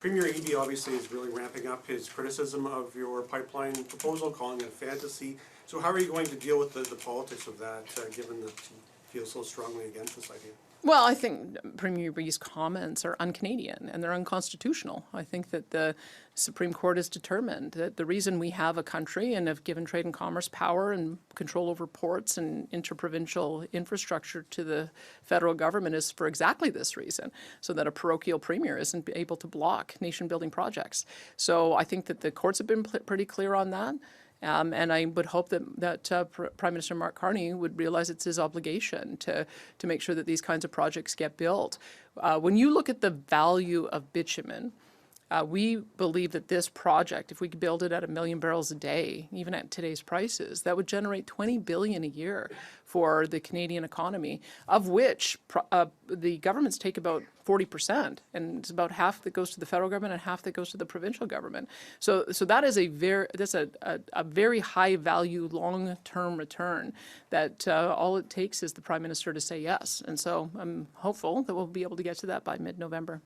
Premier Eby obviously is really ramping up his criticism of your pipeline proposal, calling it a fantasy. So how are you going to deal with the politics of that, given that you feel so strongly against this idea? Well, I think Premier Eby's comments are un-Canadian and they're unconstitutional. I think that the Supreme Court is determined that the reason we have a country and have given trade and commerce power and control over ports and interprovincial infrastructure to the federal government is for exactly this reason, so that a parochial premier isn't able to block nation-building projects. So I think that the courts have been pretty clear on that. And I would hope that Prime Minister Mark Carney would realize it's his obligation to make sure that these kinds of projects get built. When you look at the value of bitumen, we believe that this project, if we could build it at 1 million barrels a day, even at today's prices, that would generate $20 billion a year for the Canadian economy, of which the governments take about 40%, and it's about half that goes to the federal government and half that goes to the provincial government. So that is a very high value, long-term return that all it takes is the Prime Minister to say yes. And so I'm hopeful that we'll be able to get to that by mid-November.